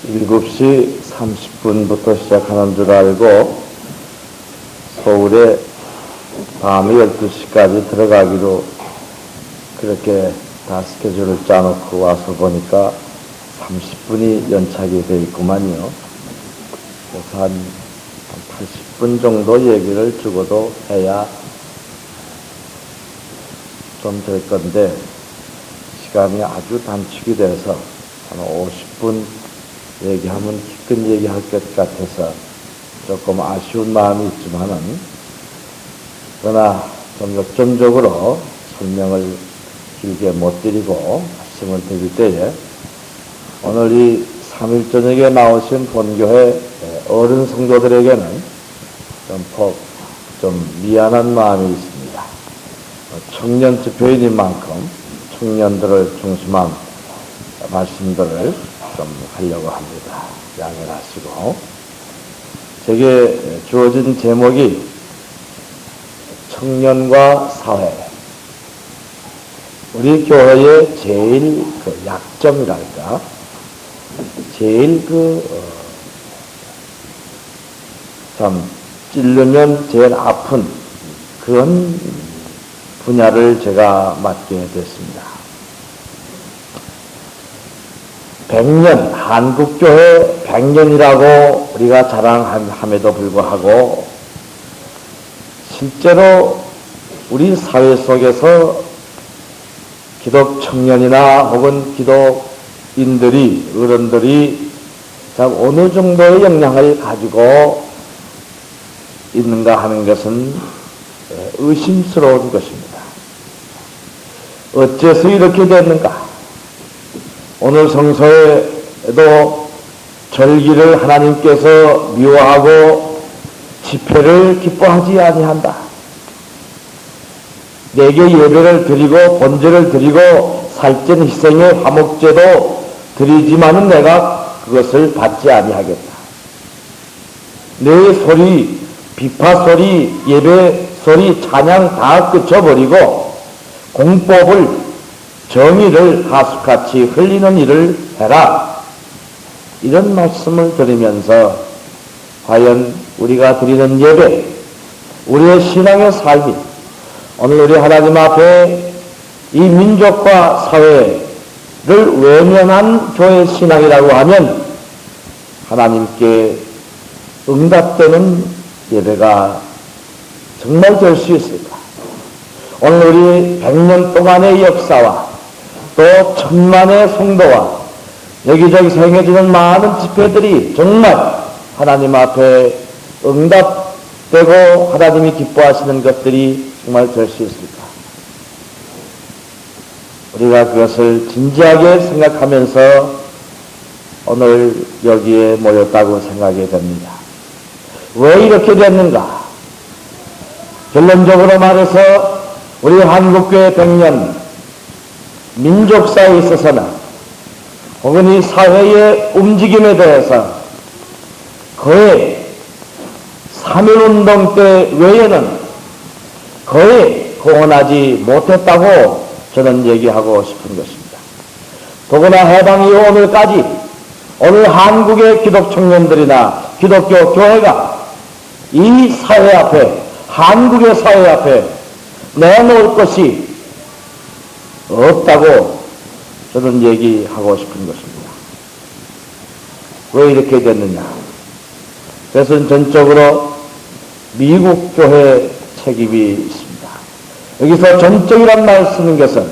7시 30분부터 시작하는 줄 알고 서울에 밤 12시까지 들어가기로 그렇게 다 스케줄을 짜놓고 와서 보니까 30분이 연착이 되어 있구만요. 그래서 한 80분 정도 얘기를 주고도 해야 좀 될 건데 시간이 아주 단축이 돼서 한 50분 얘기하면 기쁜 얘기할 것 같아서 조금 아쉬운 마음이 있지만은 그러나 좀 역점적으로 설명을 길게 못 드리고 말씀을 드릴 때에 오늘 이 3일 저녁에 나오신 본교회 어른 성도들에게는 좀 미안한 마음이 있습니다. 청년 집회인인 만큼 청년들을 중심한 말씀들을 좀 하려고 합니다. 양해를 하시고. 제게 주어진 제목이 청년과 사회. 우리 교회의 제일 약점이랄까, 제일 참 찔르면 제일 아픈 그런 분야를 제가 맡게 됐습니다. 100년, 한국교회 100년이라고 우리가 자랑함에도 불구하고 실제로 우리 사회 속에서 기독 청년이나 혹은 기독인들이, 어른들이 참 어느 정도의 영향을 가지고 있는가 하는 것은 의심스러운 것입니다. 어째서 이렇게 됐는가? 오늘 성서에도 절기를 하나님께서 미워하고 집회를 기뻐하지 아니한다. 내게 예배를 드리고 번제를 드리고 살찐 희생의 화목제도 드리지만은 내가 그것을 받지 아니하겠다. 내 소리, 비파 소리, 예배 소리, 찬양 다 그쳐버리고 공법을, 정의를 가수같이 흘리는 일을 해라. 이런 말씀을 드리면서 과연 우리가 드리는 예배, 우리의 신앙의 삶이 오늘 우리 하나님 앞에 이 민족과 사회를 외면한 교회 신앙이라고 하면 하나님께 응답되는 예배가 정말 될 수 있을까? 오늘 우리 100년 동안의 역사와 또 1000만의 성도와 여기저기서 행해지는 많은 집회들이 정말 하나님 앞에 응답되고 하나님이 기뻐하시는 것들이 정말 될 수 있을까? 우리가 그것을 진지하게 생각하면서 오늘 여기에 모였다고 생각이 됩니다. 왜 이렇게 됐는가? 결론적으로 말해서 우리 한국교회 100년 민족사에 있어서는 혹은 이 사회의 움직임에 대해서 거의 3.1운동 때 외에는 거의 공헌하지 못했다고 저는 얘기하고 싶은 것입니다. 더구나 해방 이후 오늘까지 오늘 한국의 기독 청년들이나 기독교 교회가 이 사회 앞에, 한국의 사회 앞에 내놓을 것이 없다고 저는 얘기하고 싶은 것입니다. 왜 이렇게 됐느냐? 그것은 전적으로 미국 교회 책임이 있습니다. 여기서 전적이란 말을 쓰는 것은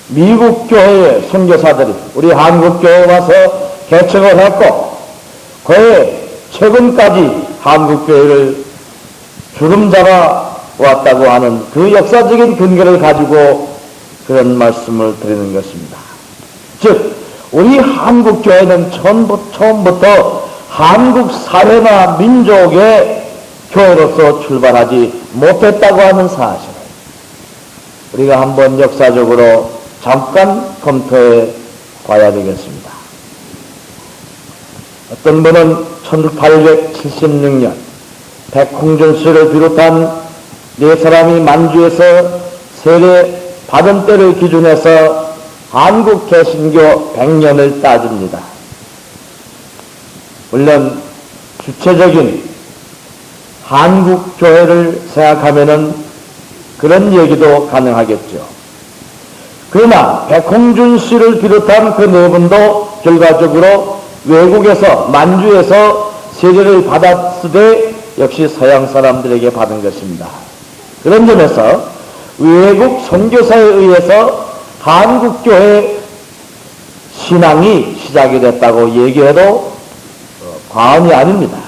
미국 교회의 선교사들이 우리 한국 교회에 와서 개척을 했고 거의 최근까지 한국 교회를 주름잡아 왔다고 하는 그 역사적인 근거를 가지고 그런 말씀을 드리는 것입니다. 즉 우리 한국 교회는 처음부터 한국 사회나 민족의 교회로서 출발하지 못했다고 하는 사실을 우리가 한번 역사적으로 잠깐 검토해 봐야 되겠습니다. 어떤 분은 1876년 백홍준 씨를 비롯한 네 사람이 만주에서 세례 받은 때를 기준해서 한국 개신교 100년을 따집니다. 물론 주체적인 한국교회를 생각하면은 그런 얘기도 가능하겠죠. 그러나 백홍준 씨를 비롯한 그 네 분도 결과적으로 외국에서 만주에서 세례를 받았으되 역시 서양 사람들에게 받은 것입니다. 그런 점에서 외국 선교사에 의해서 한국교회 신앙이 시작이 됐다고 얘기해도 과언이 아닙니다.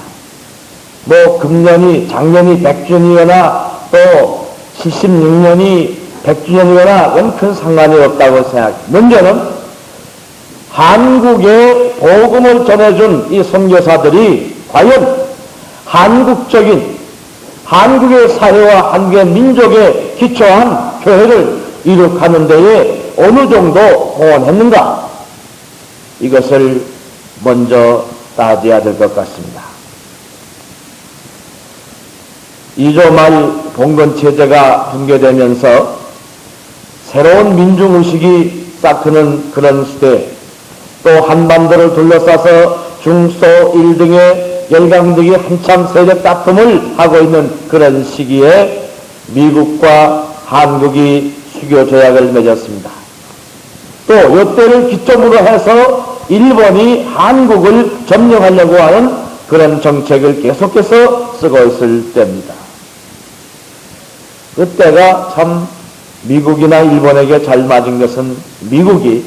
뭐 금년이 작년이 100주년이거나 또 76년이 100주년이거나 그건 큰 상관이 없다고 생각해요. 문제는 한국에 복음을 전해준 이 선교사들이 과연 한국적인 한국의 사회와 한국의 민족에 기초한 교회를 이룩하는 데에 어느 정도 공헌했는가? 이것을 먼저 따져야 될 것 같습니다. 2조 말 봉건체제가 붕괴되면서 새로운 민중의식이 싹트는 그런 시대, 또 한반도를 둘러싸서 중소 1등의 열강들이 한참 세력 다툼을 하고 있는 그런 시기에 미국과 한국이 수교 조약을 맺었습니다. 또 이때를 기점으로 해서 일본이 한국을 점령하려고 하는 그런 정책을 계속해서 쓰고 있을 때입니다. 그때가 참 미국이나 일본에게 잘 맞은 것은 미국이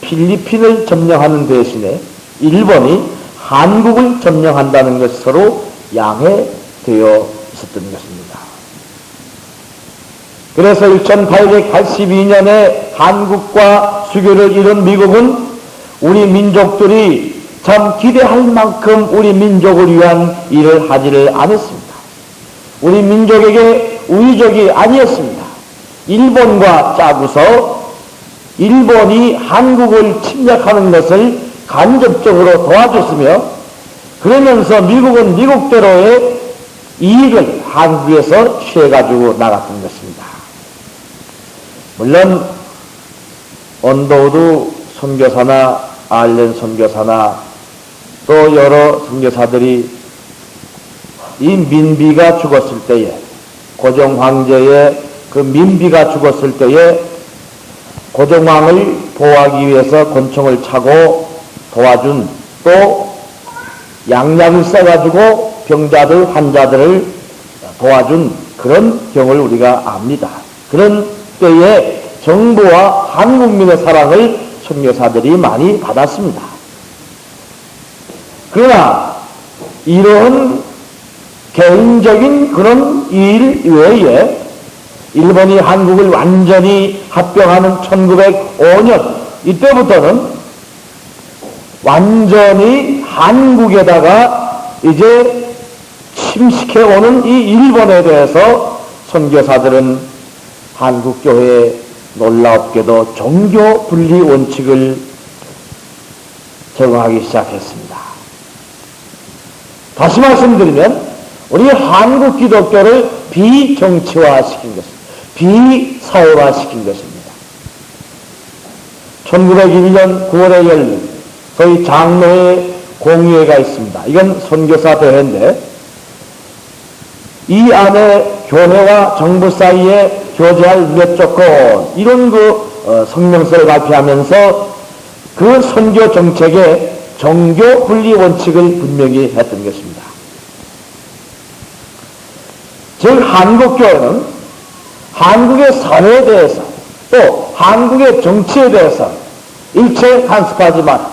필리핀을 점령하는 대신에 일본이 한국을 점령한다는 것으로 양해되어 있었던 것입니다. 그래서 1882년에 한국과 수교를 이룬 미국은 우리 민족들이 참 기대할 만큼 우리 민족을 위한 일을 하지를 않았습니다. 우리 민족에게 우의적이 아니었습니다. 일본과 짜고서 일본이 한국을 침략하는 것을 간접적으로 도와줬으며, 그러면서 미국은 미국대로의 이익을 한국에서 취해가지고 나갔던 것입니다. 물론 언더우드 선교사나 알렌 선교사나 또 여러 선교사들이 이 민비가 죽었을 때에, 고종 황제의 그 민비가 죽었을 때에 고종왕을 보호하기 위해서 권총을 차고 도와준, 또 양약을 써가지고 병자들, 환자들을 도와준 그런 경우를 우리가 압니다. 그런 때에 정부와 한국민의 사랑을 선교사들이 많이 받았습니다. 그러나 이런 개인적인 그런 일 외에 일본이 한국을 완전히 합병하는 1905년 이때부터는 완전히 한국에다가 이제 침식해오는 이 일본에 대해서 선교사들은 한국교회에 놀랍게도 종교 분리 원칙을 적용하기 시작했습니다. 다시 말씀드리면 우리 한국 기독교를 비정치화시킨 것입니다. 비사회화시킨 것입니다. 1901년 9월에 열린 소위 장로회 공의회가 있습니다. 이건 선교사 대회인데 이 안에 교회와 정부 사이에 교제할 몇 조건 이런 성명서를 발표하면서 그 선교 정책에 종교 분리 원칙을 분명히 했던 것입니다. 즉 한국교회는 한국의 사회에 대해서 또 한국의 정치에 대해서 일체 간섭하지 마라.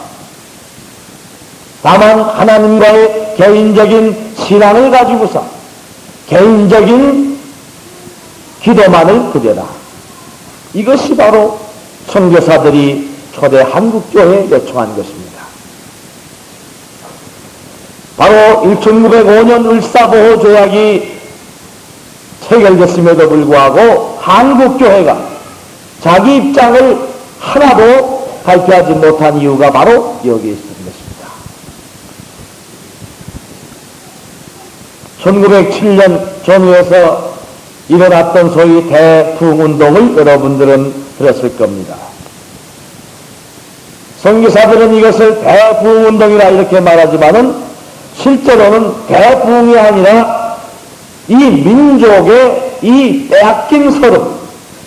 다만 하나님과의 개인적인 신앙을 가지고서 개인적인 기도만을 드려라. 이것이 바로 선교사들이 초대 한국교회에 요청한 것입니다. 바로 1905년 을사보호조약이 체결됐음에도 불구하고 한국교회가 자기 입장을 하나도 발표하지 못한 이유가 바로 여기에 있는 것입니다. 1907년 전후에서 일어났던 소위 대풍운동을 여러분들은 들었을 겁니다. 선교사들은 이것을 대풍운동이라 이렇게 말하지만은 실제로는 대부흥이 아니라 이 민족의 이 빼앗긴 서름,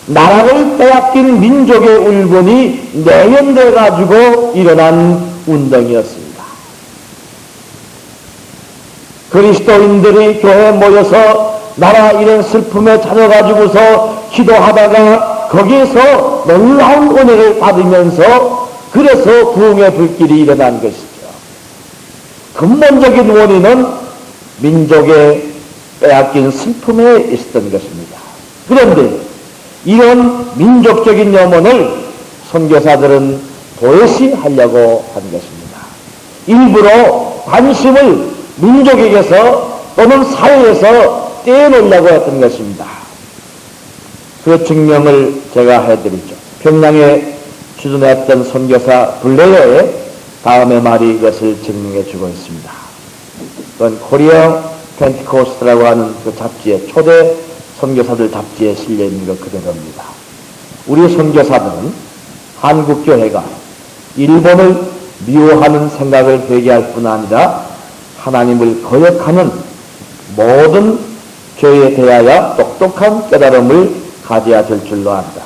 나라를 빼앗긴 민족의 울분이 내연돼 가지고 일어난 운동이었습니다. 그리스도인들이 교회에 모여서 나라 이런 슬픔에 찾아가지고서 기도하다가 거기에서 놀라운 은혜를 받으면서 그래서 부흥의 불길이 일어난 것이죠. 근본적인 원인은 민족의 빼앗긴 슬픔에 있었던 것입니다. 그런데 이런 민족적인 염원을 선교사들은 도외시하려고 한 것입니다. 일부러 관심을 민족에게서 또는 사회에서 떼어놓으려고 했던 것입니다. 그 증명을 제가 해드리죠. 평양에 주둔했던 선교사 블레어의 다음의 말이 이것을 증명해 주고 있습니다. 그건 코리아 펜티코스트라고 하는 그 잡지의 초대 선교사들 잡지에 실려있는 것 그대로입니다. 우리 선교사들은 한국교회가 일본을 미워하는 생각을 회개할 뿐 아니라 하나님을 거역하는 모든 죄에 대하여 똑똑한 깨달음을 가져야 될 줄로 안다.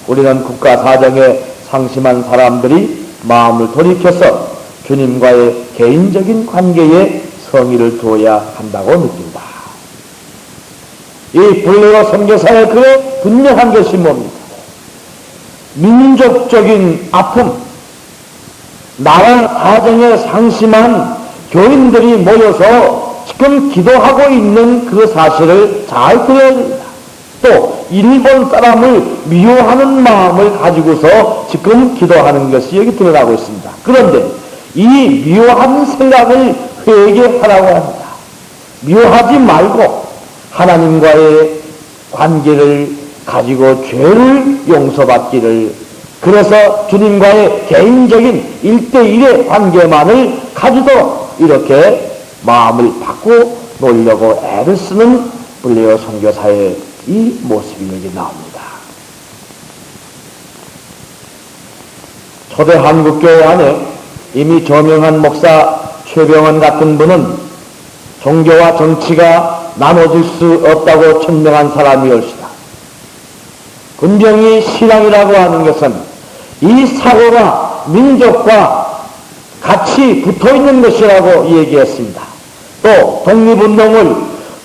우리는 국가 사정에 상심한 사람들이 마음을 돌이켜서 주님과의 개인적인 관계에 성의를 두어야 한다고 느낀다. 이 블레어 선교사의 그 분명한 것이 뭡니까? 민족적인 아픔, 나라 사정에 상심한 교인들이 모여서 지금 기도하고 있는 그 사실을 잘 들어야 됩니다. 또 일본 사람을 미워하는 마음을 가지고서 지금 기도하는 것이 여기 드러나고 있습니다. 그런데 이 미워하는 생각을 회개하라고 합니다. 미워하지 말고 하나님과의 관계를 가지고 죄를 용서받기를, 그래서 주님과의 개인적인 1대1의 관계만을 가지도록 이렇게 마음을 바꿔놓으려고 애를 쓰는 블레어 선교사의 이 모습이 여기 나옵니다. 초대 한국교회 안에 이미 저명한 목사 최병원 같은 분은 종교와 정치가 나눠질 수 없다고 천명한 사람이 올시다. 분명히 신앙이라고 하는 것은 이 사고가 민족과 같이 붙어있는 것이라고 얘기했습니다. 또 독립운동을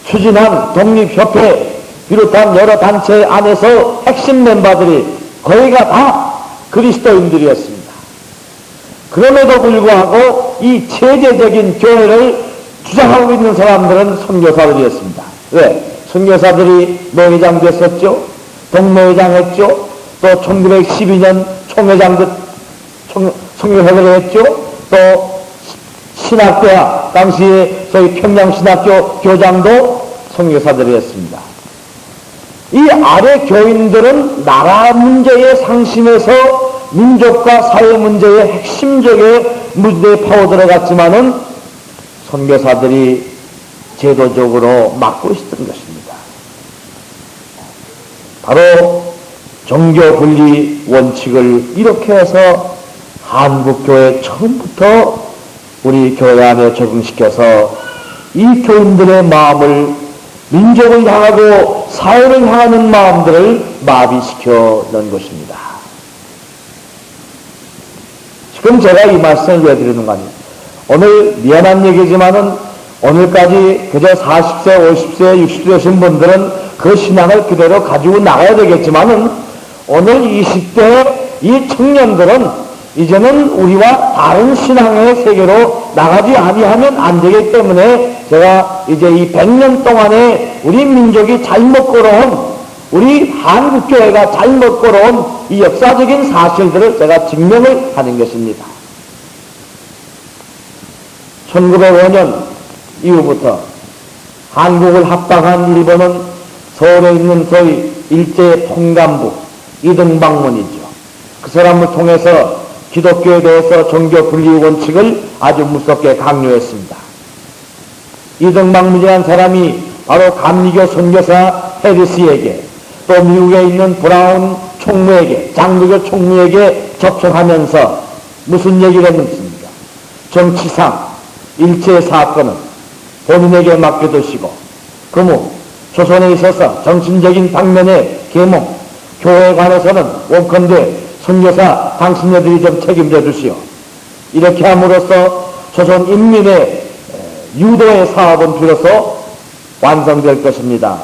추진한 독립협회 비롯한 여러 단체 안에서 핵심 멤버들이 거의가 다 그리스도인들이었습니다. 그럼에도 불구하고 이 체제적인 교회를 주장하고 있는 사람들은 선교사들이었습니다. 왜? 선교사들이 노회장 됐었죠. 동노회장 했죠. 또 1912년 총회장도 선교사들을 했죠. 또 신학대학, 당시에 소위 평양신학교 교장도 선교사들이 했습니다. 이 아래 교인들은 나라 문제에 상심해서 민족과 사회 문제에 핵심적인 문제에 파고 들어갔지만은 선교사들이 제도적으로 막고 있었던 것입니다. 바로 종교분리 원칙을 이렇게 해서 한국교회 처음부터 우리 교회 안에 적응시켜서 이 교인들의 마음을 민족을 향하고 사회를 향하는 마음들을 마비시켜 놓은 것입니다. 지금 제가 이 말씀을 왜 드리는가 하면 오늘 미안한 얘기지만은 오늘까지 그저 40세, 50세, 60세 되신 분들은 그 신앙을 그대로 가지고 나가야 되겠지만은 오늘 20대 이 청년들은 이제는 우리와 다른 신앙의 세계로 나가지 아니하면 안 되기 때문에 제가 이제 이 100년 동안에 우리 민족이 잘못 걸어온, 우리 한국교회가 잘못 걸어온 이 역사적인 사실들을 제가 증명을 하는 것입니다. 1905년 이후부터 한국을 합방한 일본은 서울에 있는 소위 일제 통감부 이등방문이죠. 그 사람을 통해서 기독교에 대해서 종교 분리 원칙을 아주 무섭게 강요했습니다. 이등방문이라는 사람이 바로 감리교 선교사 해리스에게 또 미국에 있는 브라운 총무에게, 장로교 총무에게 접촉하면서 무슨 얘기를 했습니까? 정치상 일체 사건은 본인에게 맡겨두시고 그무 조선에 있어서 정신적인 방면의 계몽, 교회에 관해서는 원컨대 선교사 당신네들이 좀 책임져 주시오. 이렇게 함으로써 조선 인민의 유도의 사업은 비로소 완성될 것입니다.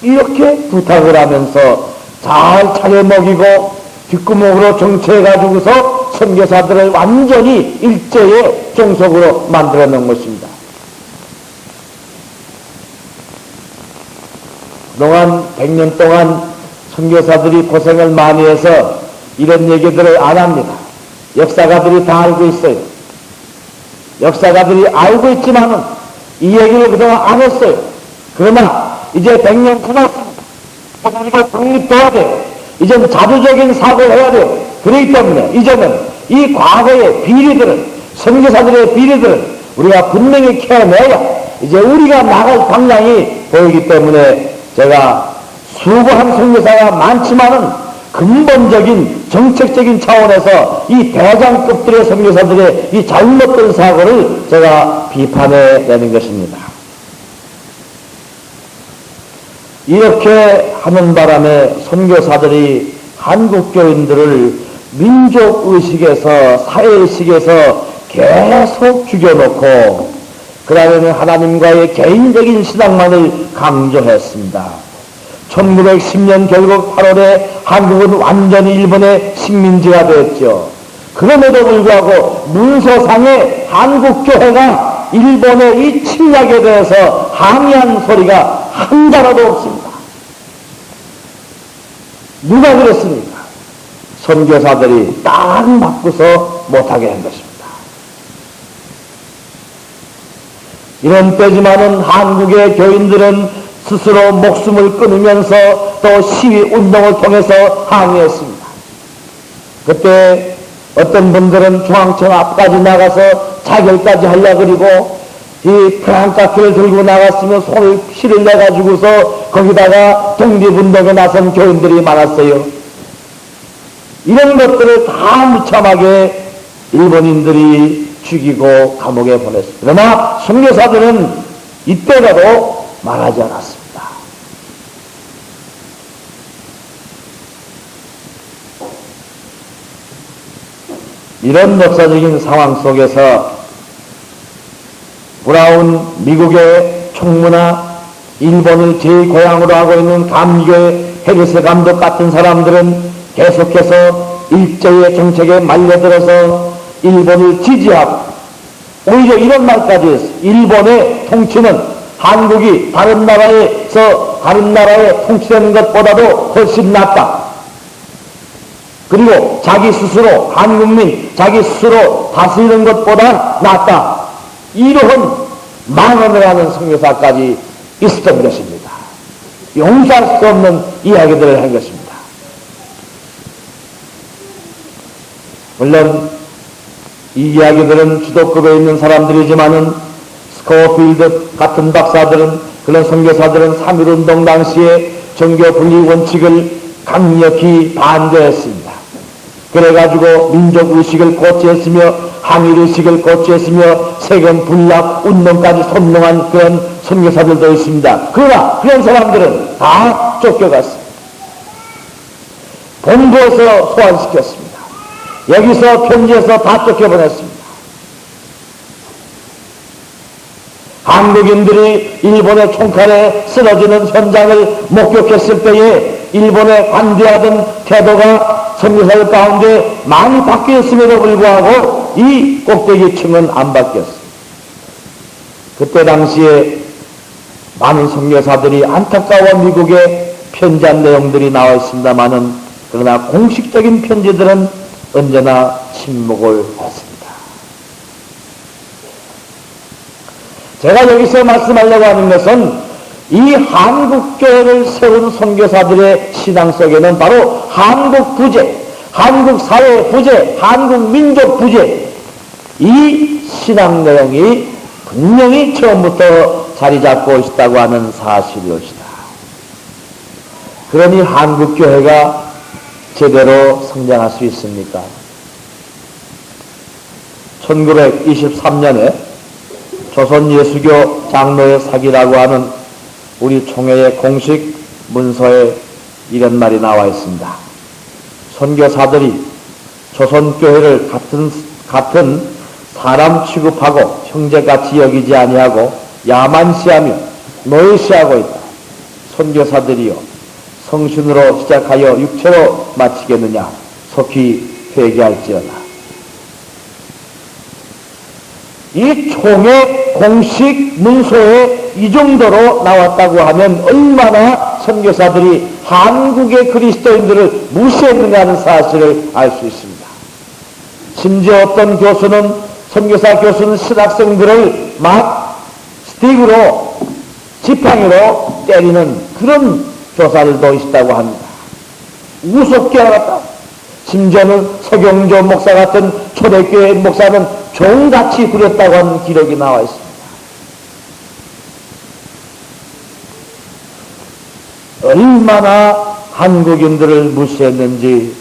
이렇게 부탁을 하면서 잘 차려 먹이고 뒷구멍으로 정치해가지고서 선교사들을 완전히 일제의 종속으로 만들어 놓은 것입니다. 그동안 100년 동안 선교사들이 고생을 많이 해서 이런 얘기들을 안 합니다. 역사가들이 다 알고 있어요. 역사가들이 알고 있지만은 이 얘기를 그동안 안 했어요. 그러나 이제 100년 지났습니다. 이걸 독립해야 돼요. 이제는 자주적인 사고를 해야 돼요. 그렇기 때문에 이제는 이 과거의 비리들은, 선교사들의 비리들은 우리가 분명히 캐내야 이제 우리가 나갈 방향이 보이기 때문에 제가 수고한 선교사가 많지만은 근본적인 정책적인 차원에서 이 대장급들의 선교사들의 이 잘못된 사고를 제가 비판해 내는 것입니다. 이렇게 하는 바람에 선교사들이 한국 교인들을 민족의식에서 사회의식에서 계속 죽여놓고 그 다음에는 하나님과의 개인적인 신앙만을 강조했습니다. 1910년 결국 8월에 한국은 완전히 일본의 식민지가 되었죠. 그럼에도 불구하고 문서상에 한국교회가 일본의 이 침략에 대해서 항의한 소리가 한 자라도 없습니다. 누가 그랬습니까? 선교사들이 딱 맞고서 못하게 한 것입니다. 이런 때지만은 한국의 교인들은 스스로 목숨을 끊으면서 또 시위운동을 통해서 항의했습니다. 그때 어떤 분들은 중앙청 앞까지 나가서 자결까지 하려 그리고 이 프랑카키를 들고 나갔으면 손을 피를 내가지고서 거기다가 독립운동에 나선 교인들이 많았어요. 이런 것들을 다 무참하게 일본인들이 죽이고 감옥에 보냈습니다. 그러나 선교사들은 이때라도 말하지 않았습니다. 이런 역사적인 상황 속에서 브라운 미국의 총무나 일본을 제2고향으로 하고 있는 감리교의 해리스 감독 같은 사람들은 계속해서 일제의 정책에 말려들어서 일본을 지지하고 오히려 이런 말까지 했어요. 일본의 통치는 한국이 다른 나라에 통치되는 것보다도 훨씬 낫다. 그리고 자기 스스로 한국민 자기 스스로 다스리는 것보다 낫다. 이러한 망언을 하는 선교사까지 있었던 것입니다. 용서할 수 없는 이야기들을 한 것입니다. 물론 이 이야기들은 주도급에 있는 사람들이지만은 스코필드 같은 박사들은 그런 선교사들은 3.1운동 당시에 종교 분리 원칙을 강력히 반대했습니다. 그래가지고 민족의식을 고취했으며 항일의식을 고취했으며 세금 분락 운동까지 선동한 그런 선교사들도 있습니다. 그러나 그런 사람들은 다 쫓겨갔습니다. 본부에서 소환시켰습니다. 여기서 편지에서 다 쫓겨보냈습니다. 한국인들이 일본의 총칼에 쓰러지는 현장을 목격했을 때에 일본에 관대하던 태도가 선교사들 가운데 많이 바뀌었음에도 불구하고 이 꼭대기층은 안 바뀌었습니다. 그때 당시에 많은 선교사들이 안타까워 미국에 편지한 내용들이 나와 있습니다만은 그러나 공식적인 편지들은 언제나 침묵을 했습니다. 제가 여기서 말씀하려고 하는 것은 이 한국교회를 세운 선교사들의 신앙 속에는 바로 한국 부재, 한국 사회 부재, 한국 민족 부재 이 신앙 내용이 분명히 처음부터 자리 잡고 있다고 하는 사실이옵니다. 그러니 한국교회가 제대로 성장할 수 있습니까? 1923년에 조선예수교 장로의 사기라고 하는 우리 총회의 공식 문서에 이런 말이 나와 있습니다. 선교사들이 조선교회를 같은 사람 취급하고 형제같이 여기지 아니하고 야만시하며 노예시하고 있다. 선교사들이여 성신으로 시작하여 육체로 마치겠느냐 속히 회개할지어다. 이 총회 공식 문서에 이 정도로 나왔다고 하면 얼마나 선교사들이 한국의 그리스도인들을 무시했느냐는 사실을 알 수 있습니다. 심지어 어떤 교수는, 선교사 교수는 신학생들을 막 스틱으로, 지팡이로 때리는 그런 교사들도 있다고 합니다. 우습게 알았다. 심지어는 서경조 목사 같은 초대교회 목사는 종같이 부렸다고 하는 기록이 나와 있습니다. 얼마나 한국인들을 무시했는지.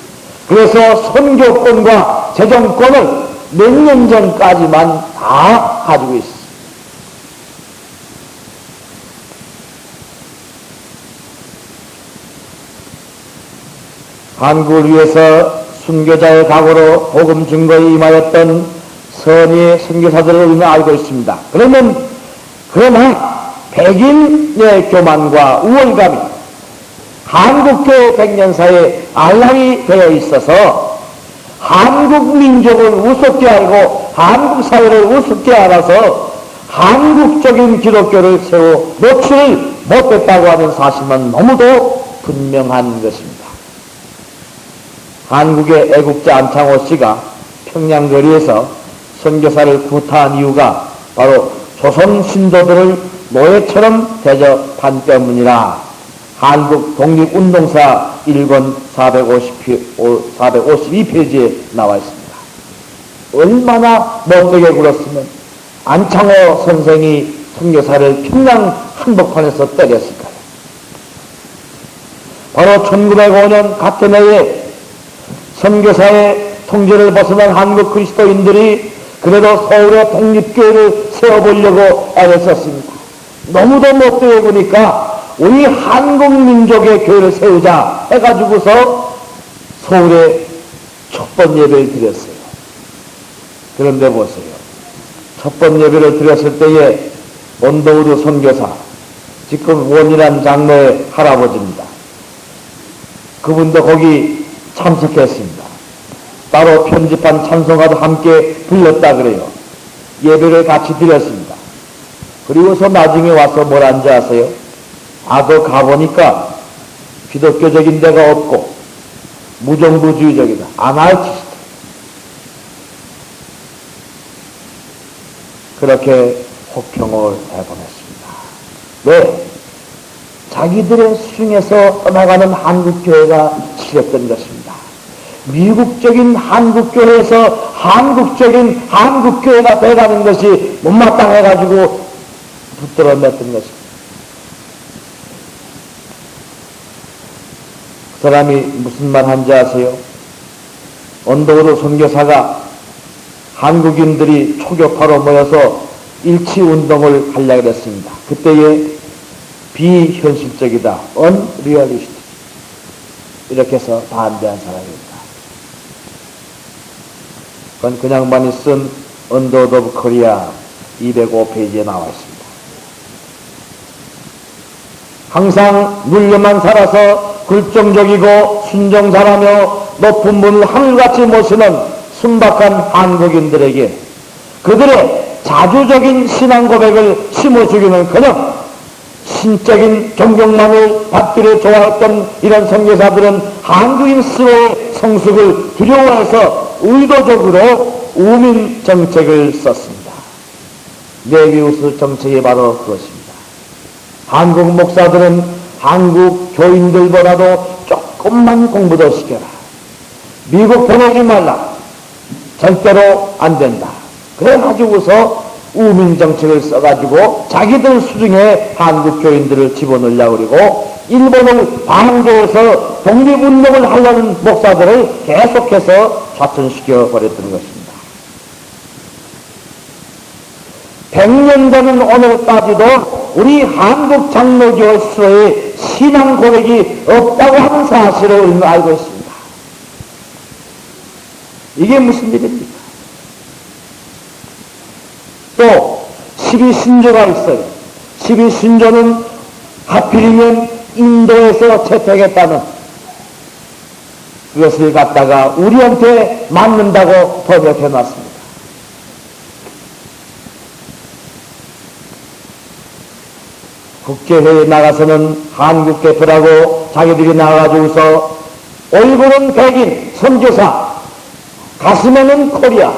그래서 선교권과 재정권을 몇 년 전까지만 다 가지고 있습니다. 한국을 위해서 순교자의 각오로 복음 증거에 임하였던 선의의 선교사들을 우리는 알고 있습니다. 그러나 백인의 교만과 우월감이 한국교회 백년사에 알랑이 되어 있어서 한국 민족을 우습게 알고 한국 사회를 우습게 알아서 한국적인 기독교를 세워 노출을 못했다고 하는 사실은 너무도 분명한 것입니다. 한국의 애국자 안창호 씨가 평양거리에서 선교사를 구타한 이유가 바로 조선 신도들을 노예처럼 대접한 때문이라 한국 독립운동사 1권 452페이지에 나와 있습니다. 얼마나 못되게 굴었으면 안창호 선생이 선교사를 평양 한복판에서 때렸을까요? 바로 1905년 같은 해에 선교사의 통제를 벗어난 한국 그리스도인들이 그래도 서울에 독립교회를 세워보려고 애썼습니다. 너무도 못되게 보니까 우리 한국민족의 교회를 세우자 해가지고서 서울에 첫 번 예배를 드렸어요. 그런데 보세요. 첫 번 예배를 드렸을 때에 원도우드 선교사, 지금 원이란 장로의 할아버지입니다. 그분도 거기 참석했습니다. 따로 편집한 찬송가도 함께 불렀다 그래요. 예배를 같이 드렸습니다. 그리고서 나중에 와서 뭘 한지 아세요? 그 가보니까 기독교적인 데가 없고 무정부주의적이다. 아나르키스트. 그렇게 혹평을 해보냈습니다. 왜? 자기들의 수중에서 떠나가는 한국교회가 싫었던 것입니다. 미국적인 한국교회에서 한국적인 한국교회가 돼가는 것이 못마땅해가지고 붙들어 냈던 것입니다. 그 사람이 무슨 말 한지 아세요? 언더우드 선교사가 한국인들이 초교파로 모여서 일치운동을 하려고 했습니다. 그때에 비현실적이다. unrealistic. 이렇게 해서 반대한 사람입니다. 그건 그 양반이 쓴 언더우드 오브 코리아 205페이지에 나와 있습니다. 항상 눌려만 살아서 굴종적이고 순정잘하며 높은 분을 하늘같이 모시는 순박한 한국인들에게 그들의 자주적인 신앙 고백을 심어주기는커녕 신적인 존경만을 받기를 좋아했던 이런 선교사들은 한국인 스스로의 성숙을 두려워해서 의도적으로 우민 정책을 썼습니다. 메비우스 정책이 바로 그것입니다. 한국 목사들은 한국 교인들보다도 조금만 공부도 시켜라. 미국 보내지 말라. 절대로 안 된다. 그래가지고서 우민정책을 써가지고 자기들 수중에 한국 교인들을 집어넣으려고 그러고 일본을 방조해서 독립운동을 하려는 목사들을 계속해서 좌천시켜 버렸던 것입니다. 100년 전은 오늘까지도 우리 한국 장로교 스스로의 신앙 고백이 없다고 하는 사실을 우리는 알고 있습니다. 이게 무슨 일입니까? 또 12신조가 있어요. 12신조는 하필이면 인도에서 채택했다는 그것을 갖다가 우리한테 맞는다고 번역해놨습니다. 국제회의에 나가서는 한국 대표라고 자기들이 나가가지고서 얼굴은 백인 선교사, 가슴에는 코리아,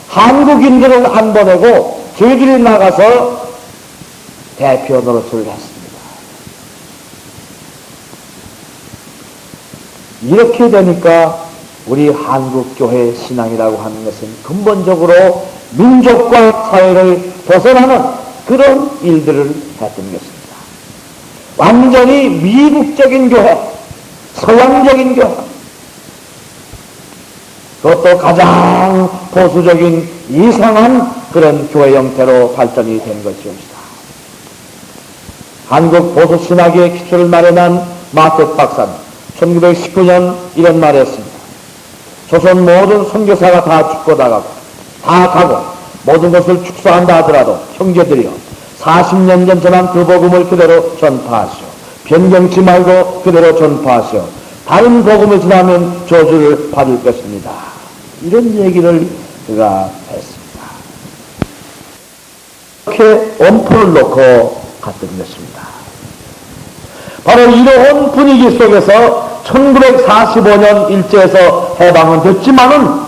한국인들을 안 보내고 저희들이 나가서 대표 노릇을 했습니다. 이렇게 되니까 우리 한국교회 신앙이라고 하는 것은 근본적으로 민족과 사회를 벗어나는 그런 일들을 했던 것입니다. 완전히 미국적인 교회, 서양적인 교회, 그것도 가장 보수적인 이상한 그런 교회 형태로 발전이 된 것이옵니다. 한국 보수신학의 기초를 마련한 마뜻 박사는 1919년 이런 말을 했습니다. 조선 모든 선교사가 다 죽고 나가고 다 가고 모든 것을 축소한다 하더라도 형제들이여 40년 전 전한 그 복음을 그대로 전파하시오. 변경치 말고 그대로 전파하시오. 다른 복음을 전하면 저주를 받을 것입니다. 이런 얘기를 그가 했습니다. 이렇게 엄포를 놓고 갔던 것입니다. 바로 이러한 분위기 속에서 1945년 일제에서 해방은 됐지만은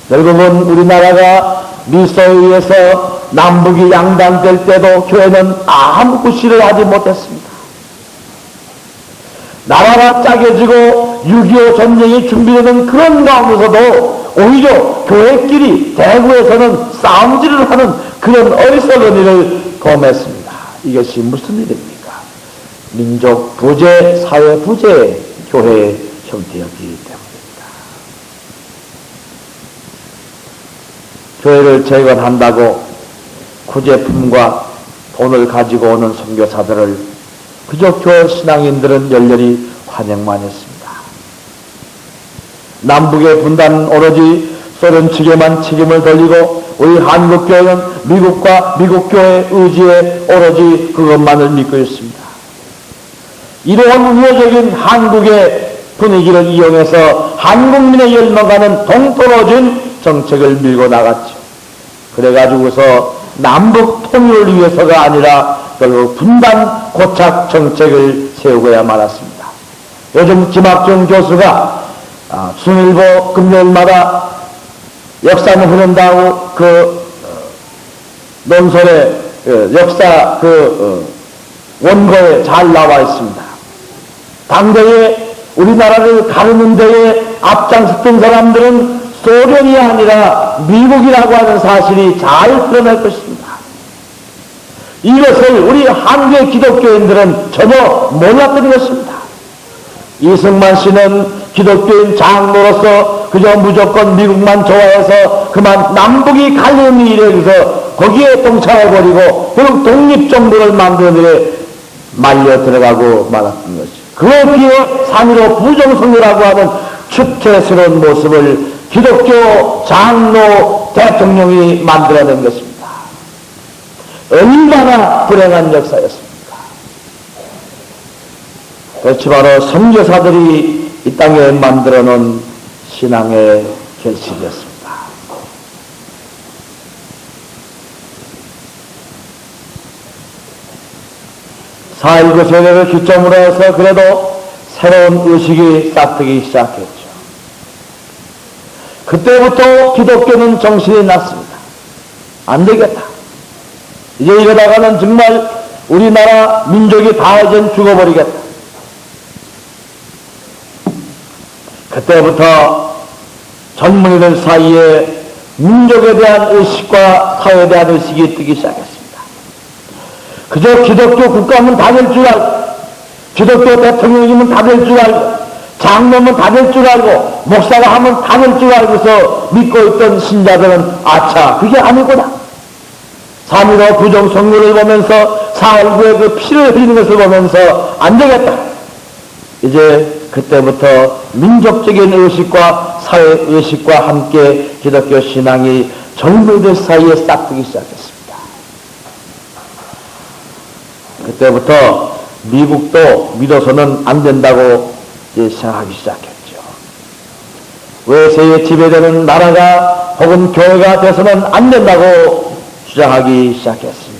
결국은 우리나라가 밀소에 의해서 남북이 양단될 때도 교회는 아무 구실을 하지 못했습니다. 나라가 짜겨지고 6.25 전쟁이 준비되는 그런 가운데서도 오히려 교회끼리 대구에서는 싸움질을 하는 그런 어리석은 일을 범했습니다. 이것이 무슨 일입니까? 민족 부재, 사회 부재의 교회의 형태였기 때문입니다. 교회를 재건한다고 구제품과 돈을 가지고 오는 선교사들을 그저 교회 신앙인들은 열렬히 환영만 했습니다. 남북의 분단은 오로지 소련 측에만 책임을 돌리고 우리 한국교회는 미국과 미국교회의 의지에 오로지 그것만을 믿고 있습니다. 이러한 우호적인 한국의 분위기를 이용해서 한국민의 열망가는 동떨어진 정책을 밀고 나갔죠. 그래가지고서 남북 통일을 위해서가 아니라 결국 분단 고착 정책을 세우고야 말았습니다. 요즘 김학준 교수가 중일보 금요일마다 역사는 흐른다고 논설의 역사 원고에 잘 나와 있습니다. 당대에 우리나라를 가르는 데에 앞장섰던 사람들은 소련이 아니라 미국이라고 하는 사실이 잘 드러날 것입니다. 이것을 우리 한국의 기독교인들은 전혀 몰랐던 것입니다. 이승만 씨는 기독교인 장로로서 그저 무조건 미국만 좋아해서 그만 남북이 갈리는 일에 의해서 거기에 동참해버리고 결국 독립정부를 만드는 일에 말려 들어가고 말았던 것이죠. 그렇기에 3.15 부정선거라고 하는 추태스러운 모습을 기독교 장로 대통령이 만들어낸 것입니다. 얼마나 불행한 역사였습니까? 그렇지 바로 선교사들이 이 땅에 만들어놓은 신앙의 결실이었습니다. 4.19 세대를 기점으로 해서 그래도 새로운 의식이 싹트기 시작했죠. 그때부터 기독교는 정신이 났습니다. 안 되겠다. 이제 이러다가는 정말 우리나라 민족이 다 이젠 죽어버리겠다. 그때부터 젊은이들 사이에 민족에 대한 의식과 사회에 대한 의식이 뜨기 시작했습니다. 그저 기독교 국가면 다 될 줄 알고, 기독교 대통령이면 다 될 줄 알고, 장로면 다 될 줄 알고, 목사가 하면 다 될 줄 알고서 믿고 있던 신자들은 아차 그게 아니구나. 3.15 부정선거를 보면서 4.19의 그 피를 흘리는 것을 보면서 안 되겠다. 이제 그때부터 민족적인 의식과 사회의식과 함께 기독교 신앙이 젊은이들 사이에 싹트기 시작했습니다. 그때부터 미국도 믿어서는 안 된다고 이제 생각하기 시작했죠. 외세에 지배되는 나라가 혹은 교회가 돼서는 안 된다고 주장하기 시작했습니다.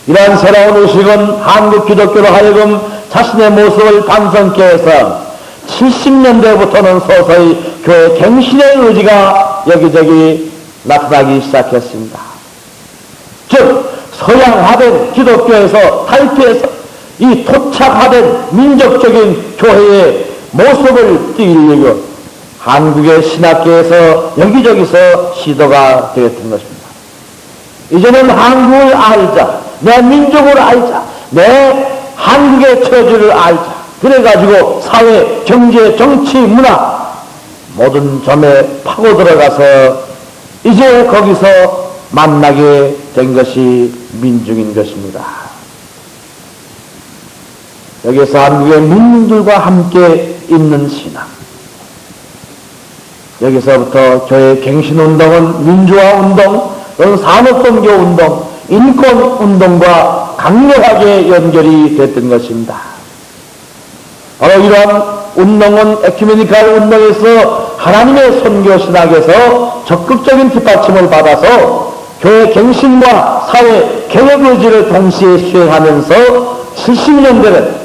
이러한 새로운 의식은 한국 기독교로 하여금 자신의 모습을 반성케 해서 70년대부터는 서서히 교회 갱신의 의지가 여기저기 나타나기 시작했습니다. 즉 서양화된 기독교에서 탈피해서 이 토착화된 민족적인 교회의 모습을 띄우려고 한국의 신학계에서 여기저기서 시도가 되었던 것입니다. 이제는 한국을 알자, 내 민족을 알자, 내 한국의 처지를 알자. 그래가지고 사회, 경제, 정치, 문화 모든 점에 파고 들어가서 이제 거기서 만나게 된 것이 민중인 것입니다. 여기서 한국의 민중들과 함께 있는 신앙, 여기서부터 교회 갱신운동은 민주화운동, 산업선교운동, 인권운동과 강력하게 연결이 됐던 것입니다. 바로 이러한 운동은 에큐메니칼 운동에서 하나님의 선교신학에서 적극적인 뒷받침을 받아서 교회 갱신과 사회 개혁 의지를 동시에 수행하면서 70년대는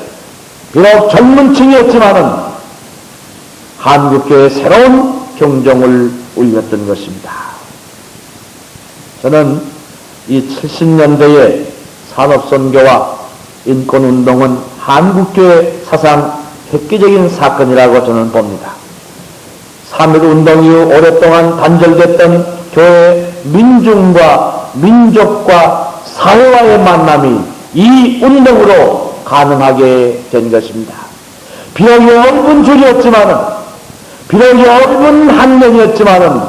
비록 젊은 층이었지만은 한국교회의 새로운 경종을 울렸던 것입니다. 저는 이 70년대의 산업선교와 인권운동은 한국교회 사상 획기적인 사건이라고 저는 봅니다. 3.1운동 이후 오랫동안 단절됐던 교회 민중과 민족과 사회와의 만남이 이 운동으로 가능하게 된 것입니다. 비록 얇은 줄이었지만은, 비록 얇은 학년이었지만은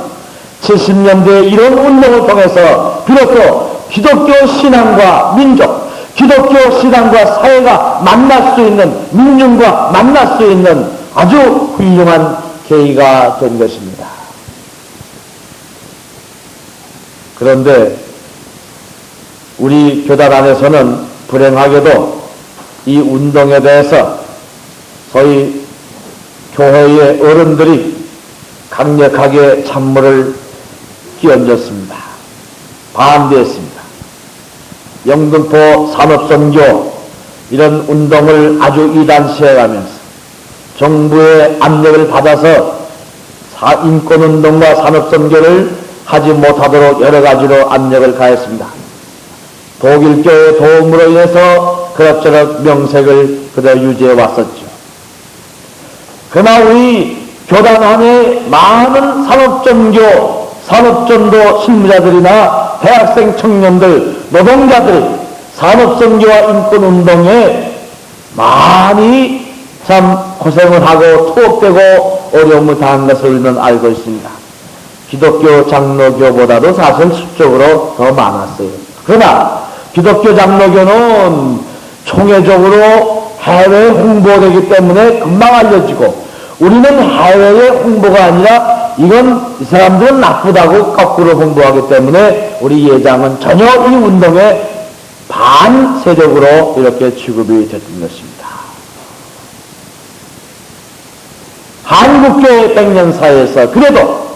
70년대 이런 운동을 통해서 비로소 기독교 신앙과 민족, 기독교 신앙과 사회가 만날 수 있는, 민중과 만날 수 있는 아주 훌륭한 계기가 된 것입니다. 그런데 우리 교단 안에서는 불행하게도 이 운동에 대해서 소위 교회의 어른들이 강력하게 찬물을 끼얹었습니다. 반대했습니다. 영등포 산업선교 이런 운동을 아주 이단시해가면서 정부의 압력을 받아서 인권운동과 산업선교를 하지 못하도록 여러 가지로 압력을 가했습니다. 독일교의 도움으로 인해서 그럭저럭 명색을 그대로 유지해 왔었죠. 그러나 우리 교단 안에 많은 산업전도 실무자들이나 대학생 청년들, 노동자들이 산업선교와 인권운동에 많이 참 고생을 하고 투옥되고 어려움을 당한 것을 우리는 알고 있습니다. 기독교 장로교보다도 사실 수적으로 더 많았어요. 그러나 기독교 장로교는 총회적으로 해외 홍보되기 때문에 금방 알려지고, 우리는 해외의 홍보가 아니라 이건 이 사람들은 나쁘다고 거꾸로 홍보하기 때문에 우리 예장은 전혀 이 운동에 반세적으로 이렇게 취급이 됐던 것입니다. 한국교회 100년사에서 그래도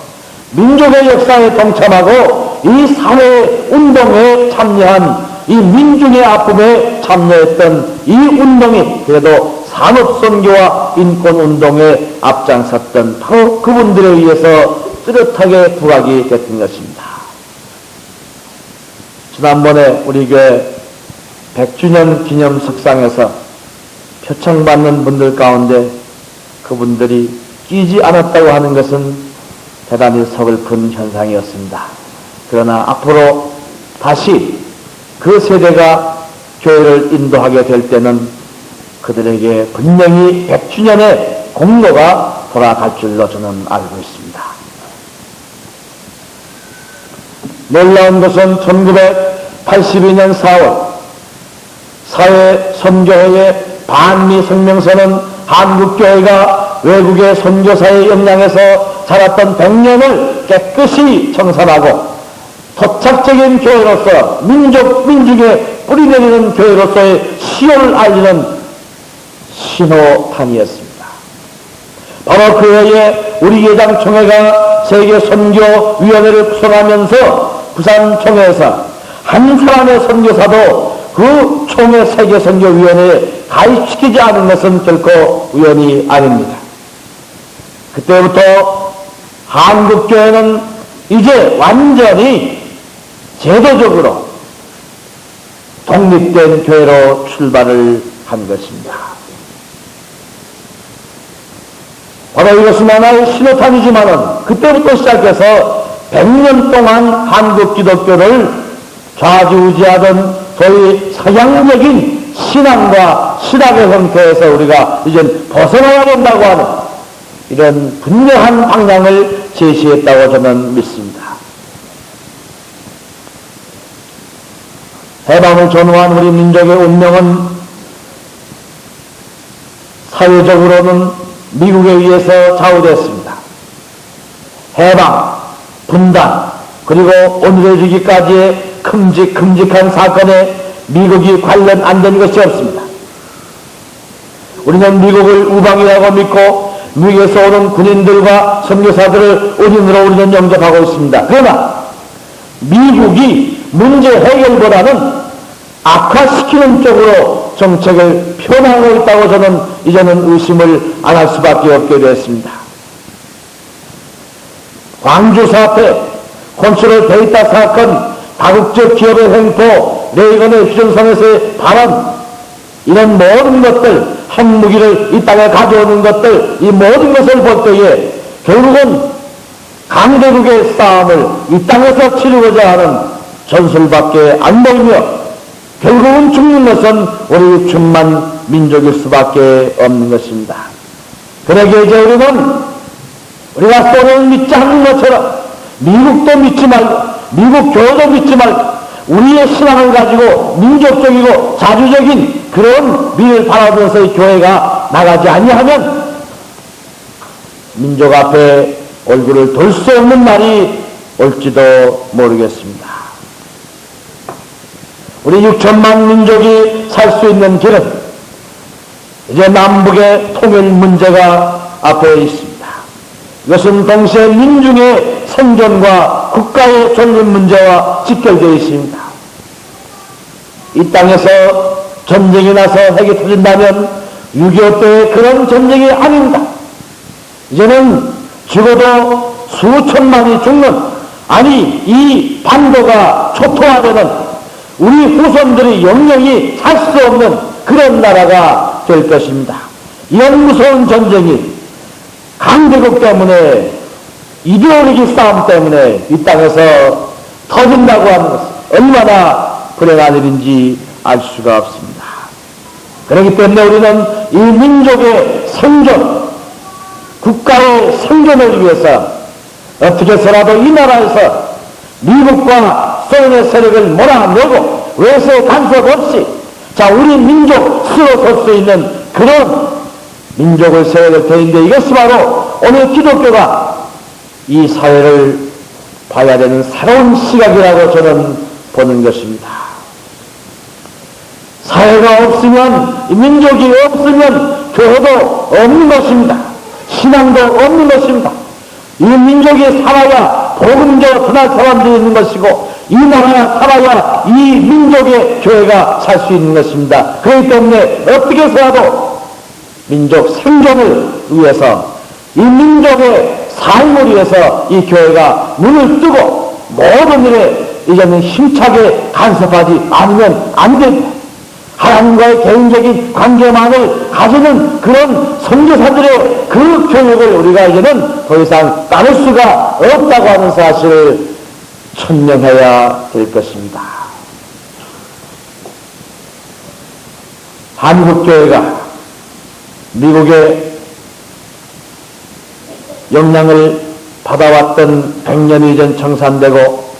민족의 역사에 동참하고 이 사회운동에 참여한, 이 민중의 아픔에 참여했던 이 운동이 그래도 산업선교와 인권운동에 앞장섰던 바로 그분들에 의해서 뚜렷하게 부각이 됐던 것입니다. 지난번에 우리 교회 100주년 기념 석상에서 표창받는 분들 가운데 그분들이 끼지 않았다고 하는 것은 대단히 서글픈 현상이었습니다. 그러나 앞으로 다시 그 세대가 교회를 인도하게 될 때는 그들에게 분명히 100주년의 공로가 돌아갈 줄로 저는 알고 있습니다. 놀라운 것은 1982년 4월 사회선교회의 반미 성명서는 한국교회가 외국의 선교사의 영향에서 자랐던 100년을 깨끗이 청산하고 토착적인 교회로서 민중에 뿌리내리는 교회로서의 시효를 알리는 신호탄이었습니다. 바로 그 해에 우리 예장총회가 세계선교위원회를 구성하면서 부산총회에서 한 사람의 선교사도 그 총회 세계선교위원회에 가입시키지 않은 것은 결코 우연이 아닙니다. 그때부터 한국교회는 이제 완전히 제도적으로 독립된 교회로 출발을 한 것입니다. 바로 이것은 하나의 신호탄이지만은 그때부터 시작해서 100년 동안 한국 기독교를 좌지우지하던 소위 서양적인 신앙과 신학의 형태에서 우리가 이제 벗어나야 된다고 하는 이런 분명한 방향을 제시했다고 저는 믿습니다. 해방을 전후한 우리 민족의 운명은 사회적으로는 미국에 의해서 좌우됐습니다. 해방, 분단, 그리고 오늘에 주기까지의 큼직한 사건에 미국이 관련 안 된 것이 없습니다. 우리는 미국을 우방이라고 믿고 미국에서 오는 군인들과 선교사들을 은인으로 우리는 영접하고 있습니다. 그러나 미국이 문제 해결보다는 악화시키는 쪽으로 정책을 표명하고 있다고 저는 이제는 의심을 안 할 수밖에 없게 되었습니다. 광주 사태, 콘수럴 데이터 사건, 다국적 기업의 횡포, 레이건의 휴전선에서의 발언, 이런 모든 것들, 핵무기를 이 땅에 가져오는 것들, 이 모든 것을 볼 때에 결국은 강대국의 싸움을 이 땅에서 치르고자 하는 전술밖에 안 보이며 결국은 죽는 것은 우리 천만 민족일 수밖에 없는 것입니다. 그러기에 이제 우리가 소련을 믿지 않는 것처럼 미국도 믿지 말고 미국 교회도 믿지 말고 우리의 신앙을 가지고 민족적이고 자주적인 그런 미를 바라보면서의 교회가 나가지 아니하면 민족 앞에 얼굴을 돌 수 없는 날이 올지도 모르겠습니다. 우리 6천만 민족이 살 수 있는 길은 이제 남북의 통일 문제가 앞에 있습니다. 이것은 동시에 민중의 생존과 국가의 존립 문제와 직결되어 있습니다. 이 땅에서 전쟁이 나서 핵이 터진다면 6.25 때의 그런 전쟁이 아닙니다. 이제는 죽어도 수천만이 죽는, 아니 이 반도가 초토화되는 우리 후손들이 영영이 살 수 없는 그런 나라가 될 것입니다. 이런 무서운 전쟁이 강대국 때문에, 이데올로기 싸움 때문에 이 땅에서 터진다고 하는 것은 얼마나 불행한 일인지 알 수가 없습니다. 그렇기 때문에 우리는 이 민족의 생존, 국가의 생존을 위해서 어떻게 해서라도 이 나라에서 미국과 소련의 세력을 몰아내고 외세 간섭 없이 우리 민족 스스로 설 수 있는 그런 민족을 세워야 될 터인데, 이것이 바로 오늘 기독교가 이 사회를 봐야 되는 새로운 시각이라고 저는 보는 것입니다. 사회가 없으면, 민족이 없으면 교회도 없는 것입니다. 신앙도 없는 것입니다. 이 민족이 살아야 복음적으로 변할 사람들이 있는 것이고, 이 나라가 살아야 이 민족의 교회가 살 수 있는 것입니다. 그렇기 때문에 어떻게 해서라도 민족 생존을 위해서, 이 민족의 삶을 위해서 이 교회가 눈을 뜨고 모든 일에 이제는 힘차게 간섭하지 않으면 안 됩니다. 하나님과의 개인적인 관계만을 가지는 그런 선교사들의 그 교육을 우리가 이제는 더 이상 따를 수가 없다고 하는 사실을 천명해야 될 것입니다. 한국교회가 미국의 영향을 받아왔던 100년이 전 청산되고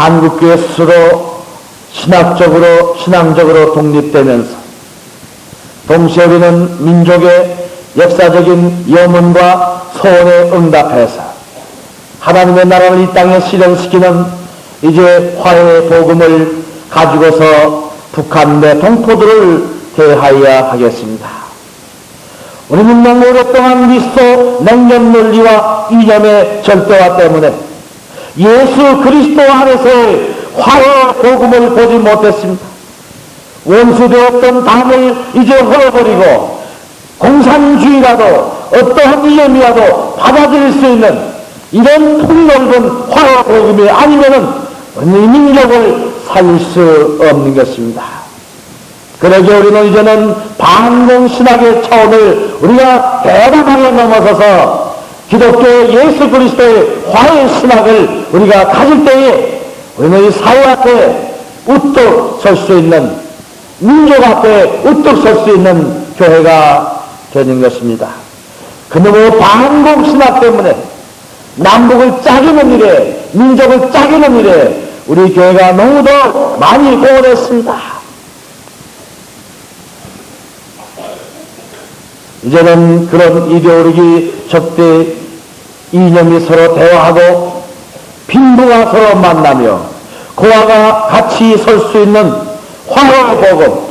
한국교회 스스로 신앙적으로 독립되면서 동시에 우리는 민족의 역사적인 염원과 소원에 응답해서 하나님의 나라를 이 땅에 실현시키는 이제 화해의 복음을 가지고서 북한 내 동포들을 대하여야 하겠습니다. 우리 민족 오랫동안 미소 냉전 논리와 이념의 절대화 때문에 예수 그리스도 안에서의 화해의 복음을 보지 못했습니다. 원수되었던 당을 이제 헐어버리고 공산주의라도 어떠한 이념이라도 받아들일 수 있는 이런 폭넓은 화해 복음이 아니면은 우리 민족을 살릴 수 없는 것입니다. 그러기에 우리는 이제는 반공신학의 차원을 우리가 대담하게 넘어서서 기독교 예수 그리스도의 화해 신학을 우리가 가질 때에 우리는 이 사회 앞에 우뚝 설 수 있는, 민족 앞에 우뚝 설 수 있는 교회가 되는 것입니다. 그놈의 반공신학 때문에 남북을 짜기는 일에, 민족을 짜기는 일에 우리 교회가 너무도 많이 공헌했습니다. 이제는 그런 이데올로기 적대 이념이 서로 대화하고 빈부가 서로 만나며 고아가 같이 설 수 있는 화해 복음,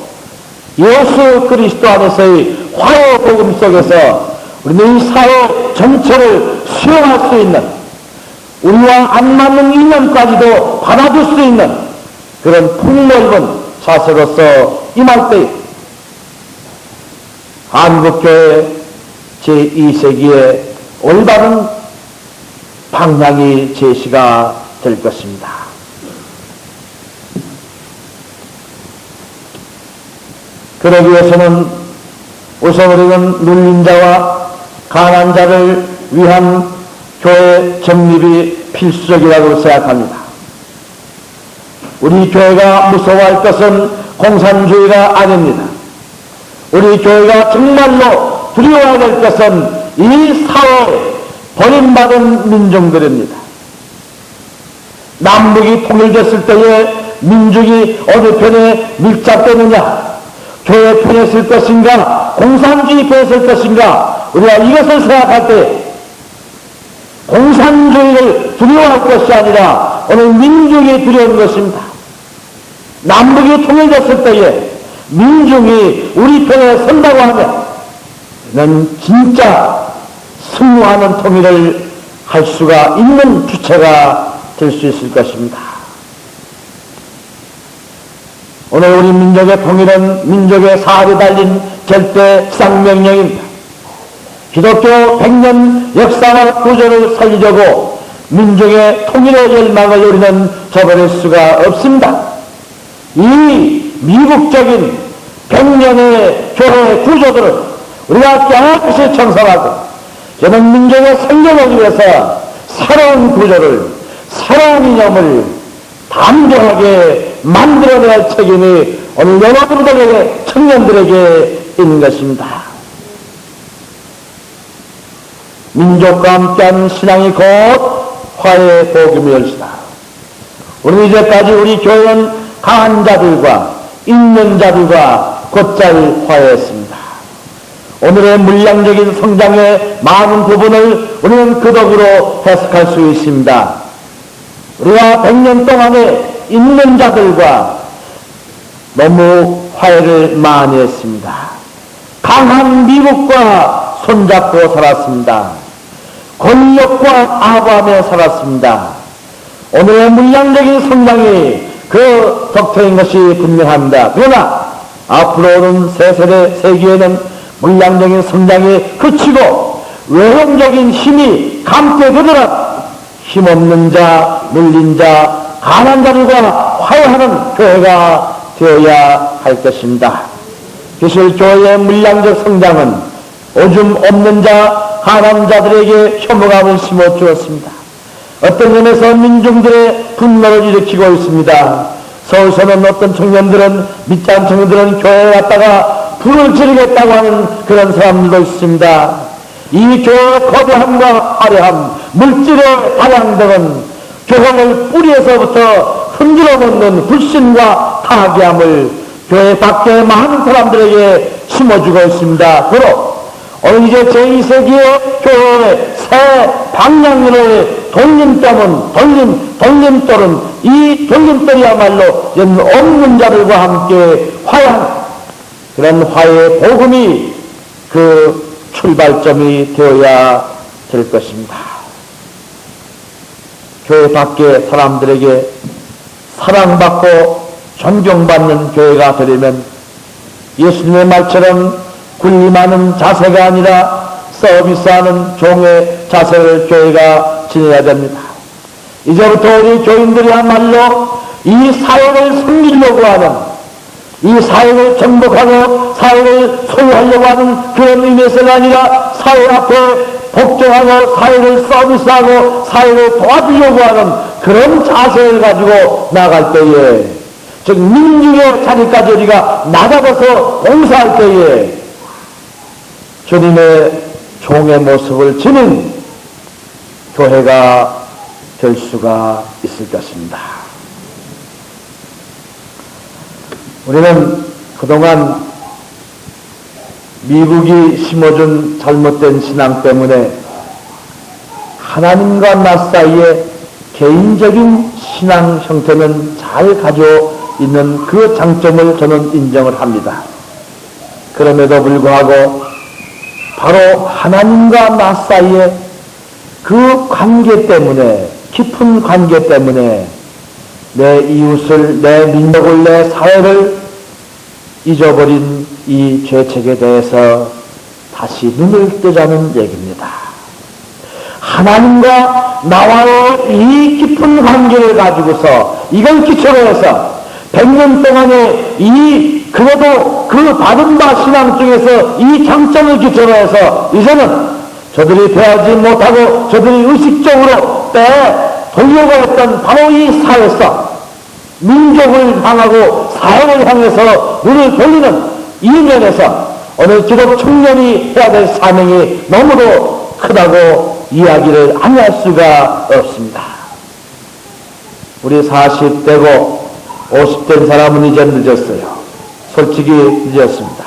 예수 그리스도 안에서의 화해 복음 속에서 우리는 이 사회 전체를 수용할 수 있는, 우리와 안 맞는 이념까지도 받아줄 수 있는 그런 폭넓은 자세로서 임할 때 한국교회 제2세기의 올바른 방향이 제시가 될 것입니다. 그러기 위해서는 우선 우리는 눌린 자와 가난한 자를 위한 교회 정립이 필수적이라고 생각합니다. 우리 교회가 무서워할 것은 공산주의가 아닙니다. 우리 교회가 정말로 두려워해야 될 것은 이 사회에 버림받은 민족들입니다. 남북이 통일됐을 때에 민족이 어느 편에 밀착되느냐, 교회 편에 설 것인가, 공산주의 편에 설 것인가, 우리가 이것을 생각할 때 공산주의를 두려워할 것이 아니라 오늘 민족이 두려운 것입니다. 남북이 통일됐을 때에 민족이 우리 편에 선다고 하면 이는 진짜 승리하는 통일을 할 수가 있는 주체가 될 수 있을 것입니다. 오늘 우리 민족의 통일은 민족의 사활이 달린 절대 쌍명령입니다. 기독교 100년 역사와 구조를 살리려고 민족의 통일의 열망을 우리는 저버릴 수가 없습니다. 이 미국적인 100년의 교회 구조들을 우리가 깨끗이 청산하고 저는 민족의 생존을 위해서 새로운 구조를, 새로운 이념을 담대하게 만들어낼 책임이 오늘 여러분들에게, 청년들에게 있는 것입니다. 민족과 함께한 신앙이 곧 화해의 복음이었습니다. 우리 이제까지 우리 교회는 강한 자들과 있는 자들과 곧잘 화해했습니다. 오늘의 물량적인 성장의 많은 부분을 우리는 그 덕으로 해석할 수 있습니다. 우리가 100년 동안에 있는 자들과 너무 화해를 많이 했습니다. 강한 미국과 손잡고 살았습니다. 권력과 아부하며 살았습니다. 오늘의 물량적인 성장이 그 덕터인 것이 분명합니다. 그러나 앞으로는 새 세대, 새 기회는 물량적인 성장이 그치고 외형적인 힘이 감퇴되더라 힘없는 자, 눌린 자, 가난한 자들과 화해하는 교회가 되어야 할 것입니다. 사실 교회의 물량적 성장은 오줌 없는 자, 가난한 자들에게 혐오감을 심어주었습니다. 어떤 면에서 민중들의 분노를 일으키고 있습니다. 서울서는 어떤 청년들은, 믿지 않은 청년들은 교회에 갔다가 불을 지르겠다고 하는 그런 사람들도 있습니다. 이 교회의 거대함과 화려함, 물질의 다량 등은 교회를 뿌리에서부터 틀림없는 불신과 타계함을 교회 밖에 많은 사람들에게 심어주고 있습니다. 그로 오늘 이제 제2세기의 교회의 새 방향을 돌림돌은 이 돌림돌이야말로 없는 자들과 함께 그런 화해의 복음이 그 출발점이 되어야 될 것입니다. 교회 밖의 사람들에게 사랑받고 존경받는 교회가 되려면 예수님의 말처럼 군림하는 자세가 아니라 서비스하는 종의 자세를 교회가 지내야 됩니다. 이제부터 우리 교인들이야말로 이 사역을 섬기려고 하는, 이 사역을 정복하고 사역을 소유하려고 하는 그런 의미에서가 아니라 사역 앞에 복종하고 사역을 서비스하고 사역을 도와주려고 하는 그런 자세를 가지고 나갈 때에, 즉 민중의 자리까지 우리가 나가서 봉사할 때에 주님의 종의 모습을 지닌 교회가 될 수가 있을 것입니다. 우리는 그동안 미국이 심어준 잘못된 신앙 때문에 하나님과 나 사이에 개인적인 신앙 형태는 잘 가지고 있는 그 장점을 저는 인정을 합니다. 그럼에도 불구하고 바로 하나님과 나 사이에 그 관계 때문에, 깊은 관계 때문에 내 이웃을, 내 민족을, 내 사회를 잊어버린 이 죄책에 대해서 다시 눈을 뜨자는 얘기입니다. 하나님과 나와의 이 깊은 관계를 가지고서 이걸 기초로 해서 100년 동안의 그래도 그 받은 바 신앙 중에서 이 장점을 기초로 해서 이제는 저들이 배하지 못하고 저들이 의식적으로 빼돌려고 했던 바로 이 사회성, 민족을 향하고 사회를 향해서 눈을 돌리는 이 면에서 오늘 기독 청년이 해야 될 사명이 너무도 크다고 이야기를 안 할 수가 없습니다. 우리 40대고 50된 사람은 이제 늦었어요. 솔직히 늦었습니다.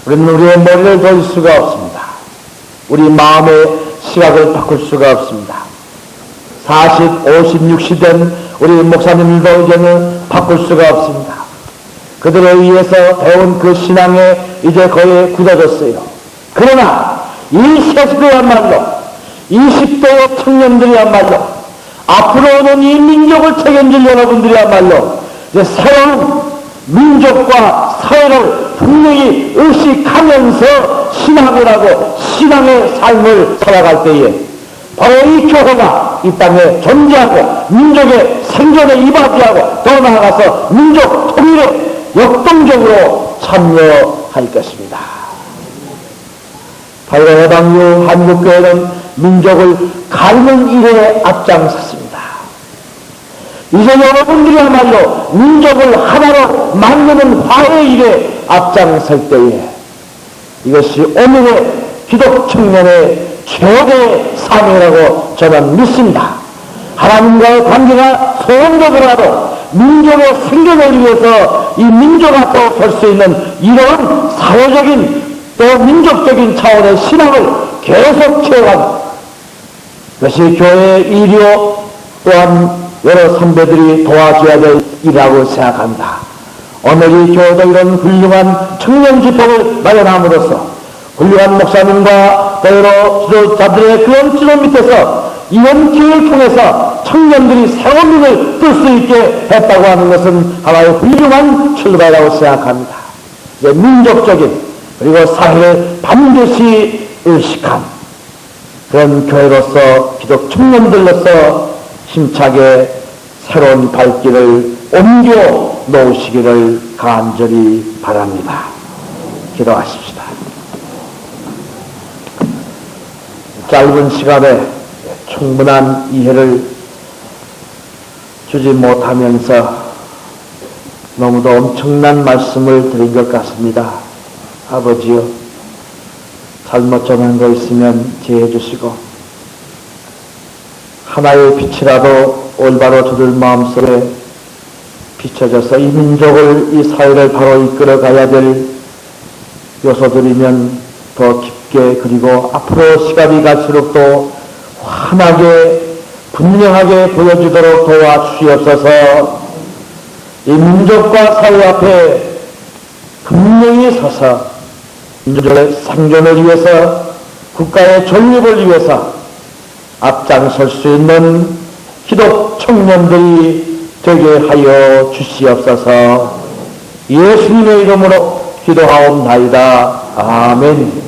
우리는 우리의 머리를 돌릴 수가 없습니다. 우리 마음의 시각을 바꿀 수가 없습니다. 40, 50, 60 된 우리 목사님들도 이제는 바꿀 수가 없습니다. 그들에 의해서 배운 그 신앙에 이제 거의 굳어졌어요. 그러나 이 세대야말로 20대 청년들이야말로 앞으로 오는 이 민족을 책임질 여러분들이야말로 이제 새로운 민족과 사회를 분명히 의식하면서 신학을 하고 신앙의 삶을 살아갈 때에 바로 이 교회가 이 땅에 존재하고 민족의 생존에 이바지하고 더 나아가서 민족 통일에 역동적으로 참여할 것입니다. 8.15 해방 이후 한국교회는 민족을 가르는 일에 앞장섰습니다. 이제 여러분들이야말로 민족을 하나로 만드는 화해의 일에 앞장설 때에 이것이 오늘의 기독 청년의 최고의 사명이라고 저는 믿습니다. 하나님과의 관계가 소원되더라도 민족의 생존을 위해서 이 민족 앞에 설 수 있는 이런 사회적인 또 민족적인 차원의 신앙을 계속 채워가는 그것이 교회의 일이요 또한 여러 선배들이 도와줘야 될 일이라고 생각합니다. 오늘 이 교회도 이런 훌륭한 청년 집회를 마련함으로써 훌륭한 목사님과 또 여러 지도자들의 그런 지도 밑에서 이런 기회를 통해서 청년들이 새로운 눈을 뜰 수 있게 했다고 하는 것은 하나의 훌륭한 출발이라고 생각합니다. 민족적인 그리고 사회를 반드시 의식한 그런 교회로서 기독 청년들로서 힘차게 새로운 발길을 옮겨 놓으시기를 간절히 바랍니다. 기도하십시다. 짧은 시간에 충분한 이해를 주지 못하면서 너무도 엄청난 말씀을 드린 것 같습니다. 아버지요, 잘못 전한 거 있으면 지혜해 주시고 하나의 빛이라도 올바로 저들 마음속에 비춰져서 이 민족을, 이 사회를 바로 이끌어가야 될 요소들이면 더 깊게, 그리고 앞으로 시간이 갈수록 또 환하게 분명하게 보여주도록 도와주시옵소서. 이 민족과 사회 앞에 분명히 서서 민족의 생존을 위해서, 국가의 존립을 위해서 앞장설 수 있는 기독 청년들이 되게 하여 주시옵소서. 예수님의 이름으로 기도하옵나이다. 아멘.